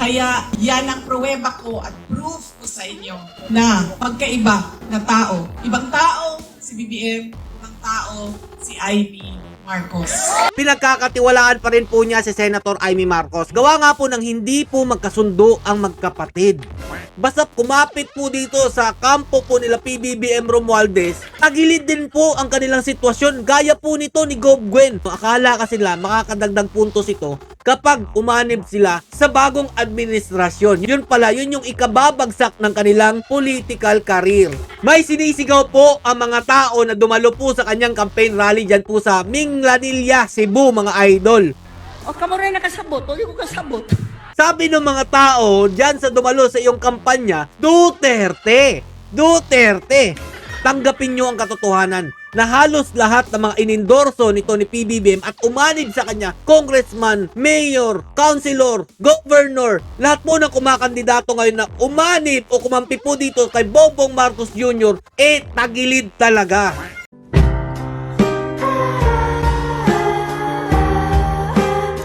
Kaya yan ang pruweba ko at proof ko sa inyo na magkaiba na tao. Ibang tao si BBM, ibang tao si Amy Marcos. Pinagkakatiwalaan pa rin po niya si Senator Amy Marcos. Gawa nga po ng hindi po magkasundo ang magkapatid. Basta kumapit po dito sa kampo po nila PBBM Romualdez, tagilid din po ang kanilang sitwasyon. Gaya po nito ni Gov Gwen. Akala kasi nila makakadagdag puntos ito kapag umanib sila sa bagong administrasyon. Yun pala, yun yung ikababagsak ng kanilang political career. May sinisigaw po ang mga tao na dumalo po sa kanyang campaign rally dyan po sa Minglanilla, Cebu, mga idol. O kamo rin nakasabot, o di ko kasabot. Sabi ng mga tao dyan sa dumalo sa iyong kampanya, Duterte! Duterte! Tanggapin nyo ang katotohanan na halos lahat ng mga inendorso nito ni PBBM at umanib sa kanya, congressman, mayor, councilor, governor, lahat po ng kumakandidato ngayon na umanib o kumampi po dito kay Bongbong Marcos Jr., tagilid talaga.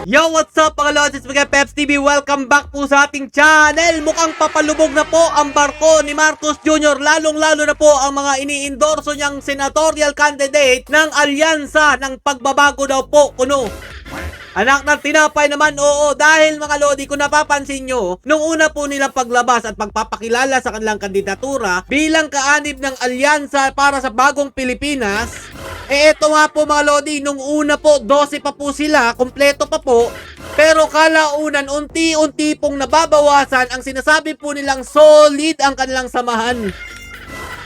Yo, what's up mga lods? It's mga Peps TV. Welcome back po sa ating channel. Mukhang papalubog na po ang barko ni Marcos Jr. Lalong-lalo na po ang mga iniendorso niyang senatorial candidate ng alyansa ng pagbabago daw po kuno. Anak ng tinapay naman, oo, dahil mga lodi, kung napapansin nyo, nung una po nilang paglabas at pagpapakilala sa kanilang kandidatura bilang kaanib ng alyansa para sa bagong Pilipinas, eto nga po mga lodi, nung una po, 12 pa po sila, kompleto pa po, pero kalaunan, unti-unti pong nababawasan ang sinasabi po nilang solid ang kanilang samahan.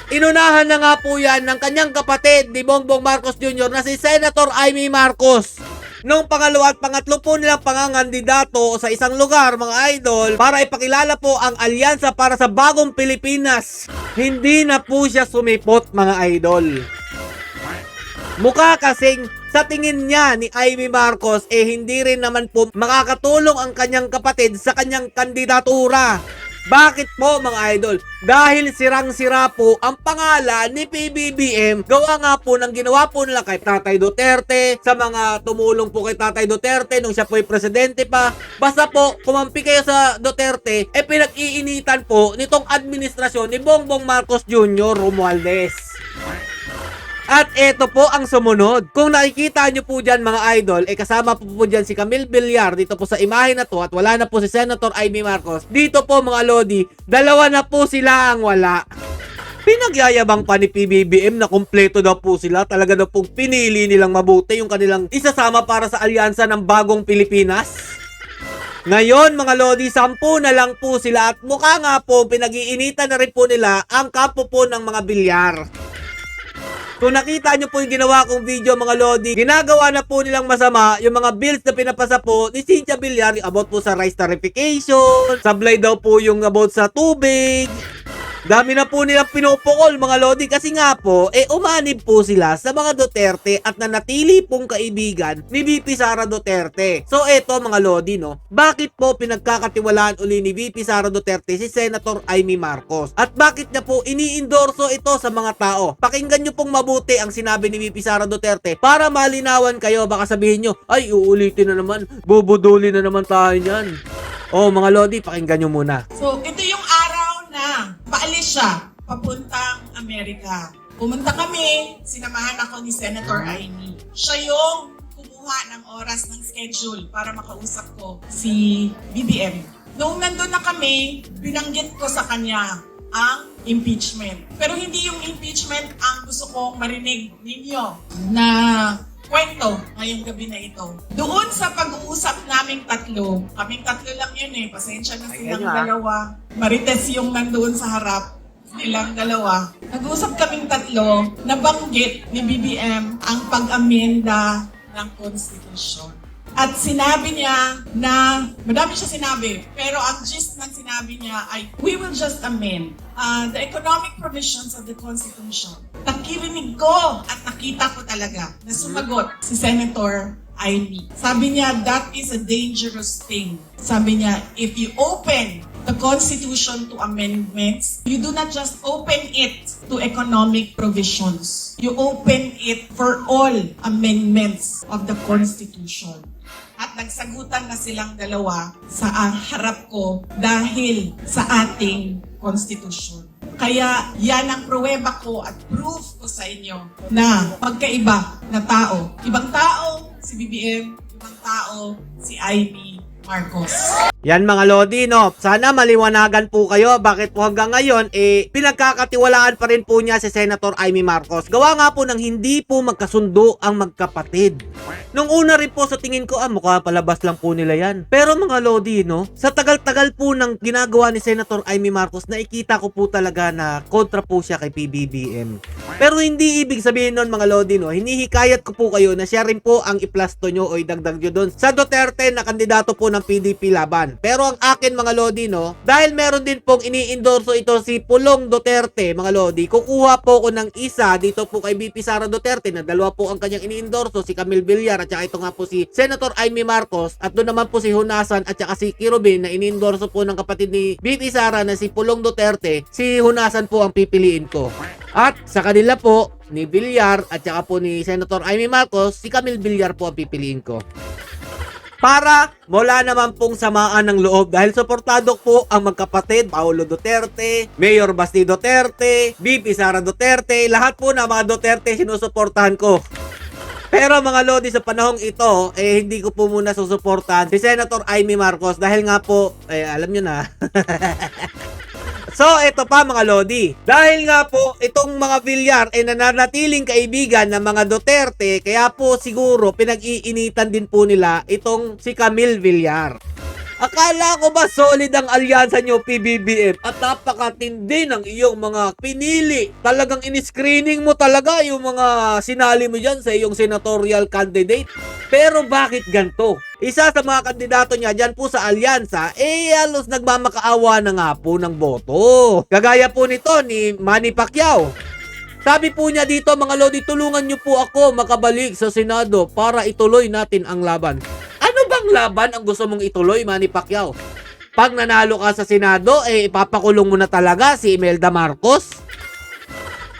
Inunahan na nga po yan ng kanyang kapatid ni Bongbong Marcos Jr. na si Senator Amy Marcos. Nung pangalawa at pangatlo po nilang pangangandidato sa isang lugar, mga idol, para ipakilala po ang alyansa para sa bagong Pilipinas, hindi na po siya sumipot, mga idol. Mukha kasing sa tingin niya ni Amy Marcos, hindi rin naman po makakatulong ang kanyang kapatid sa kanyang kandidatura. Bakit po mga idol? Dahil sirang-sira po ang pangalan ni PBBM. Gawa nga po ng ginawa po nila kay Tatay Duterte, sa mga tumulong po kay Tatay Duterte nung siya po'y presidente pa. Basta po, kumampi kayo sa Duterte, pinag-iinitan po nitong administrasyon ni Bongbong Marcos Jr. Romualdez. At eto po ang sumunod. Kung nakikita nyo po dyan mga idol, kasama po dyan si Camille Villar dito po sa imahe na to at wala na po si Senator Amy Marcos. Dito po mga lodi, dalawa na po sila ang wala. Pinagyayabang pa ni PBBM na kumpleto daw po sila. Talaga daw po pinili nilang mabuti yung kanilang isasama para sa alyansa ng bagong Pilipinas. Ngayon mga lodi, 10 na lang po sila at mukha nga po pinag-iinitan na rin po nila ang kampo po ng mga bilyar. Kung nakita nyo po yung ginawa kong video mga lodi, ginagawa na po nilang masama yung mga bills na pinapasa po ni Cynthia Villar about po sa rice tarification, sablay daw po yung about sa tubig. Dami na po nilang pinupukol mga lodi kasi nga po, umanib po sila sa mga Duterte at nanatili pong kaibigan ni VP Sara Duterte. So eto mga lodi no, bakit po pinagkakatiwalaan uli ni VP Sara Duterte si Senator Amy Marcos? At bakit niya po iniendorso ito sa mga tao? Pakinggan nyo pong mabuti ang sinabi ni VP Sara Duterte para malinawan kayo. Baka sabihin nyo, ay uulitin na naman, bubuduli na naman tayo niyan. Oh mga lodi, pakinggan nyo muna. So, ito yung araw na paalis siya papuntang Amerika. Pumunta kami, sinamahan ako ni Senator Amy. Siya yung kumuha ng oras ng schedule para makausap ko si BBM. Noong nandun na kami, binanggit ko sa kanya ang impeachment. Pero hindi yung impeachment ang gusto kong marinig ninyo na kwento ngayong gabi na ito. Doon sa pag-uusap naming tatlo, kaming tatlo lang yun pasensya na silang dalawa. Marites yung nandoon sa harap, silang dalawa. Nag-uusap kaming tatlo, nabanggit ni BBM ang pag-amenda ng Constitution. At sinabi niya na, madami siya sinabi, pero ang gist ng sinabi niya ay, we will just amend the economic provisions of the Constitution. Nakirinig ko at nakita ko talaga na sumagot si Senator Amy. Sabi niya, that is a dangerous thing. Sabi niya, if you open the Constitution to amendments, you do not just open it to economic provisions. You open it for all amendments of the Constitution. at nagsagutan na silang dalawa sa harap ko dahil sa ating konstitusyon. Kaya yan ang pruweba ko at proof ko sa inyo na pagkaiba na tao. Ibang tao si BBM, ibang tao si Amy Marcos. Yan mga Lodi, no? Sana maliwanagan po kayo bakit po hanggang ngayon, pinagkakatiwalaan pa rin po niya si Senator Amy Marcos. Gawa nga po ng hindi po magkasundo ang magkapatid. Nung una rin po sa tingin ko, mukha palabas lang po nila yan. Pero mga Lodi, no? Sa tagal-tagal po ng ginagawa ni Senator Amy Marcos, nakikita ko po talaga na kontra po siya kay PBBM. Pero hindi ibig sabihin nun mga Lodi, no? Hinihikayat ko po kayo na siya rin po ang iplasto nyo o idagdag nyo doon sa Duterte na kandidato po ng PDP laban. Pero ang akin mga Lodi, no, dahil meron din pong ini-endorso ito si Pulong Duterte mga Lodi, kukuha po ko ng isa dito po kay BP Sara Duterte na dalawa po ang kanyang ini-endorso, si Camille Villar at saka ito nga po si Senator Amy Marcos, at doon naman po si Hunasan at saka si Kirobin na ini-endorso po ng kapatid ni BP Sara na si Pulong Duterte. Si Hunasan po ang pipiliin ko. At sa kanila po ni Villar at saka po ni Senator Amy Marcos, si Camille Villar po ang pipiliin ko. Para wala naman pong samaan ng loob dahil suportado po ang magkapatid Paulo Duterte, Mayor Basti Duterte, BP Sara Duterte, lahat po na mga Duterte sinusuportahan ko. Pero mga Lodi, sa panahong ito, hindi ko po muna susuportahan si Senator Amy Marcos dahil nga po, alam nyo na. So, ito pa mga Lodi. Dahil nga po, itong mga Villar ay nananatiling kaibigan ng mga Duterte, kaya po siguro pinag-iinitan din po nila itong si Camille Villar. Akala ko ba solid ang alyansa nyo, PBBM? At napakatindi ng iyong mga pinili. Talagang in-screening mo talaga yung mga sinali mo dyan sa iyong senatorial candidate. Pero bakit ganito? Isa sa mga kandidato niya dyan po sa alyansa, halos nagmamakaawa na nga po ng boto. Kagaya po nito ni Manny Pacquiao. Sabi po niya dito, mga Lodi, tulungan niyo po ako makabalik sa Senado para ituloy natin ang laban. Ano bang laban ang gusto mong ituloy, Manny Pacquiao? Pag nanalo ka sa Senado, ipapakulong mo na talaga si Imelda Marcos?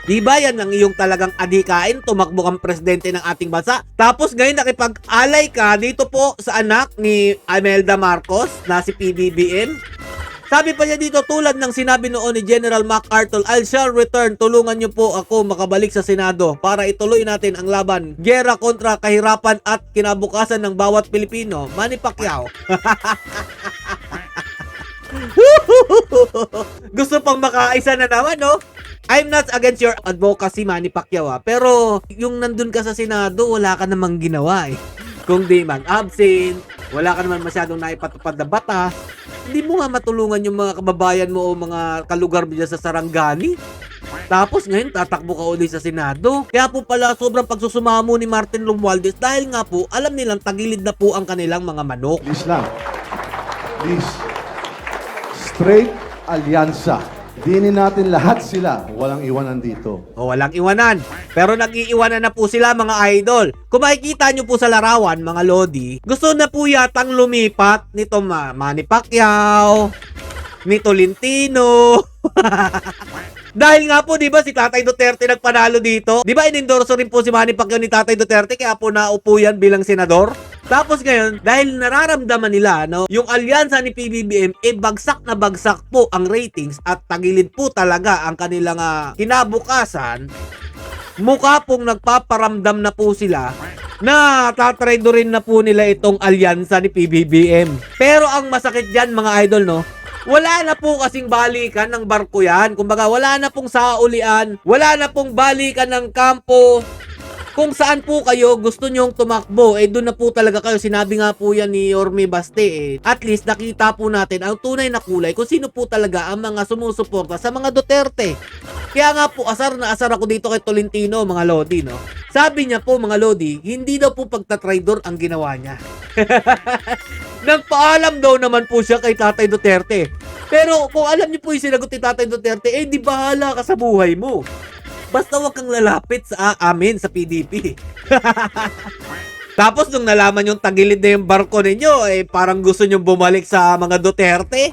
Diba yan ang iyong talagang adikain, tumakbo kang presidente ng ating bansa? Tapos ngayon nakipag-alay ka dito po sa anak ni Imelda Marcos na si PBBM? Sabi pa niya dito, tulad ng sinabi noon ni General MacArthur, I shall return, tulungan niyo po ako makabalik sa Senado para ituloy natin ang laban. Giyera kontra kahirapan at kinabukasan ng bawat Pilipino. Manny Pacquiao. Gusto pang makaisa na naman, no? I'm not against your advocacy, Manny Pacquiao, pero yung nandun ka sa Senado, wala ka namang ginawa eh. Kung di mag-absent, wala ka naman masyadong naipatupad na batas, hindi mo nga matulungan yung mga kababayan mo o mga kalugar mo dyan sa Sarangani. Tapos ngayon, tatakbo ka ulit sa Senado. Kaya po pala sobrang pagsusumamo ni Martin Romualdez dahil nga po, alam nilang tagilid na po ang kanilang mga manok. Please lang. Please. Straight alyansa. Dinin natin lahat sila. Walang iwanan dito. O walang iwanan. Pero nag-iiwanan na po sila mga idol. Kung makikita nyo po sa larawan mga Lodi, gusto na po yatang lumipat nito Manny Pacquiao, ni Tolentino. Dahil nga po, di ba, si Tatay Duterte nagpanalo dito? Di ba, inendorso rin po si Manny Pacquiao ni Tatay Duterte, kaya po naupo yan bilang senador? Tapos ngayon, dahil nararamdaman nila, no, yung alyansa ni PBBM, bagsak na bagsak po ang ratings at tagilid po talaga ang kanilang kinabukasan, mukha pong nagpaparamdam na po sila na tatraido rin na po nila itong alyansa ni PBBM. Pero ang masakit dyan mga idol, no, wala na po kasing balikan ng barko yan. Kumbaga, wala na pong saulian, wala na pong balikan ng kampo. Kung saan po kayo gusto nyong tumakbo, doon na po talaga kayo. Sinabi nga po yan ni Yorme Baste. At least nakita po natin ang tunay na kulay kung sino po talaga ang mga sumusuporta sa mga Duterte. Kaya nga po, asar na asar ako dito kay Tolentino, mga Lodi, no? Sabi niya po, mga Lodi, hindi daw po pagtatraidor ang ginawa niya. Nagpaalam daw naman po siya kay Tatay Duterte. Pero kung alam niyo po yung sinagot ni Tatay Duterte, di bahala ka sa buhay mo. Basta wag kang lalapit sa amin sa PDP. Tapos nung nalaman yung tagilid na yung barko ninyo, parang gusto nyo bumalik sa mga Duterte.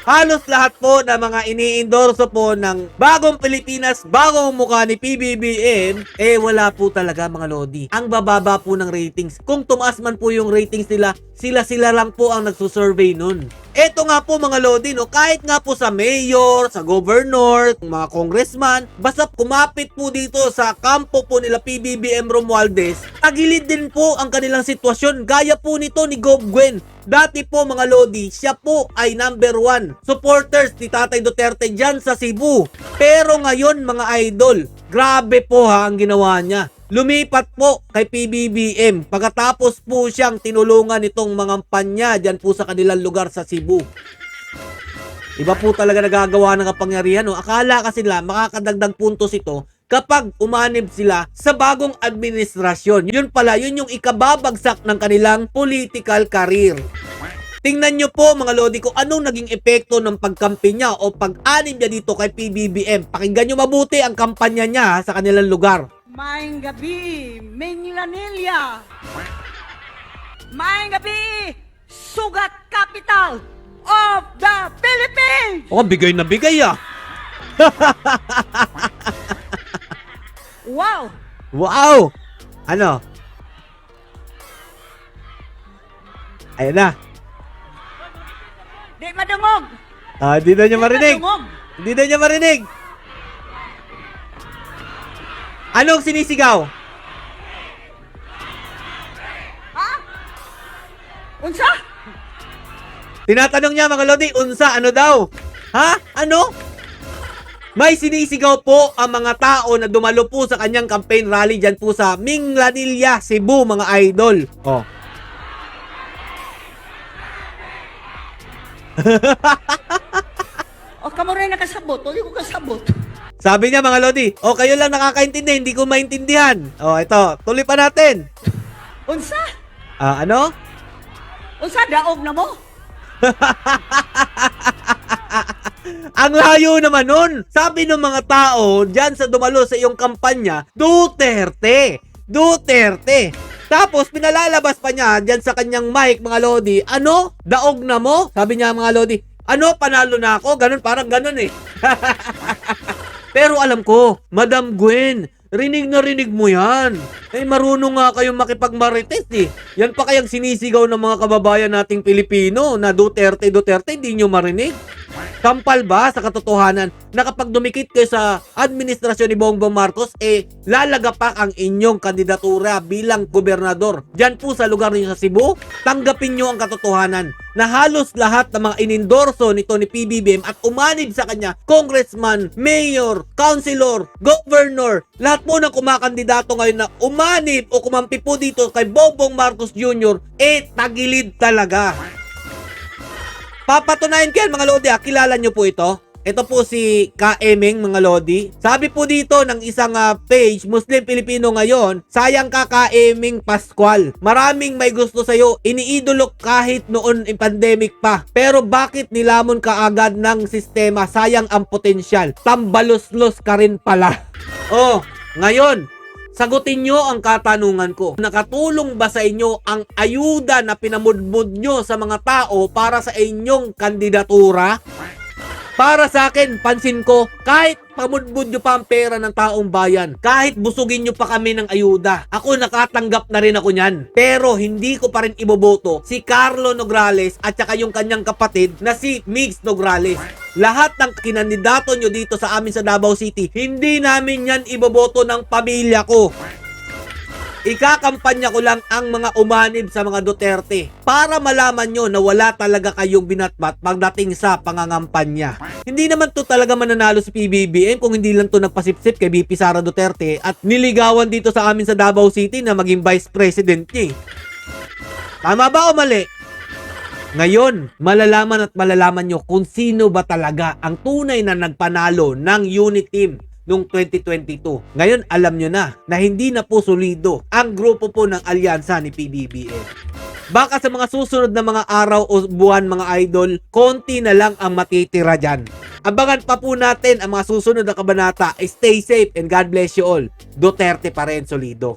Halos lahat po ng mga iniendorso po ng Bagong Pilipinas, bagong mukha ni PBBM, wala po talaga mga lodi. Ang bababa po ng ratings. Kung tumaas man po yung ratings nila, sila lang po ang nagsusurvey nun. Eto nga po mga lodi, no, kahit nga po sa mayor, sa governor, mga congressman, basta kumapit po dito sa kampo po nila PBBM Romualdez, tagilid din po ang kanilang sitwasyon. Gaya po nito ni Gov. Gwen. Dati po mga lodi, siya po ay number 1 supporters ni Tatay Duterte dyan sa Cebu. Pero ngayon mga idol, grabe po ha ang ginawa niya. Lumipat po kay PBBM pagkatapos po siyang tinulungan nitong mga panya dyan po sa kanilang lugar sa Cebu. Iba po talaga nagagawa ng kapangyarihan. No? Akala kasi nila makakadagdag puntos ito kapag umanib sila sa bagong administrasyon. Yun pala, yun yung ikababagsak ng kanilang political career. Tingnan nyo po mga lodi kung anong naging epekto ng pagkampi niya o pag-anib niya dito kay PBBM. Pakinggan nyo mabuti ang kampanya niya sa kanilang lugar. Maayong gabi, Minglanilla. Maayong gabi, Sugat Capital of the Philippines. Oh, bigay na bigay ah. Wow! Wow! Ano? Ayan na. Di madungog! Hindi na niya marinig. Madungog! Hindi na niya marinig. Anong sinisigaw? Ha? Unsa? Tinatanong niya mga lodi, unsa, ano daw? Ha? Ano? May sinisigaw po ang mga tao na dumalo po sa kanyang campaign rally dyan po sa Minglanilla, Cebu mga idol. Oh. O kamo rin nakasabot, hindi ko kasabot. Sabi niya mga lodi, kayo lang nakakaintindi, hindi ko maintindihan. Ito, tuloy pa natin. Unsa? Ano? Unsa daog na mo? Ang layo naman nun. Sabi ng mga tao dyan sa dumalo sa iyong kampanya, Duterte. Duterte. Tapos pinalalabas pa niya dyan sa kanyang mic mga lodi, ano? Daog na mo? Sabi niya mga lodi, ano? Panalo na ako? Ganun, parang ganun eh. Pero alam ko, Madam Gwen, rinig na rinig mo yan. Marunong nga kayong makipagmarites eh. Yan pa kayang sinisigaw ng mga kababayan nating Pilipino na Duterte, Duterte, hindi nyo marinig. Kampal ba sa katotohanan na kapag dumikit kayo sa administrasyon ni Bongbong Marcos, lalagapak ang inyong kandidatura bilang gobernador dyan po sa lugar niyo sa Cebu? Tanggapin nyo ang katotohanan na halos lahat ng mga inendorso nito ni PBBM at umanib sa kanya, congressman, mayor, councilor, governor, lahat po ng kumakandidato ngayon na umanib o kumampi po dito kay Bongbong Marcos Jr., tagilid talaga. Papatunayan ko yan mga lodi, kilala nyo po ito? Ito po si Ka-Emeng mga lodi. Sabi po dito ng isang page, Muslim Pilipino ngayon, sayang ka Ka-Emeng Pascual. Maraming may gusto sa'yo, iniidolo kahit noon pandemic pa. Pero bakit nilamon ka agad ng sistema? Sayang ang potensyal. Tambalos-los ka rin pala. Ngayon, sagutin nyo ang katanungan ko. Nakatulong ba sa inyo ang ayuda na pinamudmud nyo sa mga tao para sa inyong kandidatura? Para sa akin, pansin ko, kahit pamudmud nyo pa ang pera ng taong bayan, kahit busugin nyo pa kami ng ayuda, ako nakatanggap na rin ako nyan. Pero hindi ko pa rin iboboto si Carlo Nograles at saka yung kanyang kapatid na si Migs Nograles. Lahat ng kinandidato nyo dito sa amin sa Davao City, hindi namin yan iboboto ng pamilya ko. Ikakampanya ko lang ang mga umanib sa mga Duterte para malaman nyo na wala talaga kayong binatbat pagdating sa pangangampanya. Hindi naman to talaga mananalo si PBBM kung hindi lang to nagpasipsip kay BP Sara Duterte at niligawan dito sa amin sa Davao City na maging vice president niya. Tama ba o mali? Ngayon, malalaman nyo kung sino ba talaga ang tunay na nagpanalo ng unit team noong 2022. Ngayon, alam nyo na hindi na po solido ang grupo po ng alyansa ni PBBM. Baka sa mga susunod na mga araw o buwan mga idol, konti na lang ang matitira dyan. Abangan pa po natin ang mga susunod na kabanata. Stay safe and God bless you all. Duterte pa rin solido.